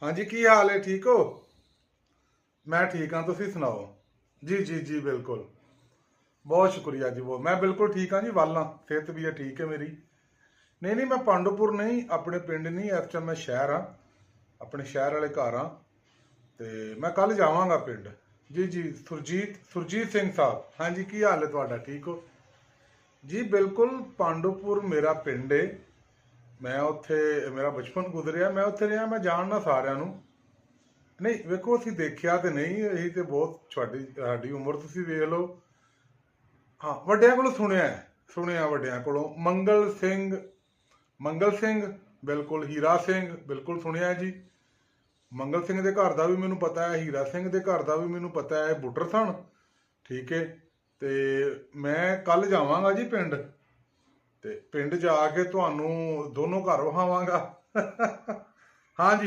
हाँ जी, की हाल है? ठीक हो? मैं ठीक हाँ, तुसी सुनाओ। जी जी जी, बिल्कुल। बहुत शुक्रिया जी। वो मैं बिल्कुल ठीक हाँ जी, वल हाँ, सेहत भी है ठीक है मेरी। नहीं नहीं, मैं पांडुपुर नहीं, अपने पिंड नहीं, इस टाइम मैं शहर हाँ, अपने शहर वाले घर हाँ। ते मैं कल जावांगा पिंड। जी जी, सुरजीत सुरजीत सिंह साहब, हाँ जी, की हाल है तुहाडा? ठीक हो? जी बिल्कुल, पांडुपुर मेरा पिंड है। मैं उत्थे मेरा बचपन गुजरिया, मैं उत्थे रहा, मैं जानना सारिਆਂ ਨੂੰ। ਨਹੀਂ ਵੇਖੋ, ਅਸੀਂ ਦੇਖਿਆ ਤੇ ਨਹੀਂ, ਅਸੀਂ ਤੇ ਬਹੁਤ ਸਾਡੀ ਉਮਰ ਤੁਸੀਂ ਵੇਖ ਲਓ। ਹਾਂ, ਵੱਡਿਆਂ ਕੋਲੋਂ ਸੁਣਿਆ ਹੈ, ਸੁਣਿਆ ਵੱਡਿਆਂ ਕੋਲੋਂ। ਮੰਗਲ ਸਿੰਘ ਬਿਲਕੁਲ, ਹੀਰਾ ਸਿੰਘ ਬਿਲਕੁਲ ਸੁਣਿਆ ਜੀ। ਮੰਗਲ ਸਿੰਘ ਦੇ ਘਰ ਦਾ ਵੀ ਮੈਨੂੰ ਪਤਾ ਹੈ, ਹੀਰਾ ਸਿੰਘ ਦੇ ਘਰ ਦਾ ਵੀ ਮੈਨੂੰ ਪਤਾ ਹੈ, ਬੁੱਟਰ ਸਨ। ਠੀਕ ਹੈ। ਤੇ ਮੈਂ ਕੱਲ ਜਾਵਾਂਗਾ ਜੀ ਪਿੰਡ, ਤੇ ਪਿੰਡ ਜਾ ਕੇ ਤੁਹਾਨੂੰ ਦੋਨੋਂ ਘਰ ਵਹਾਵਾਂਗਾ। ਹਾਂਜੀ।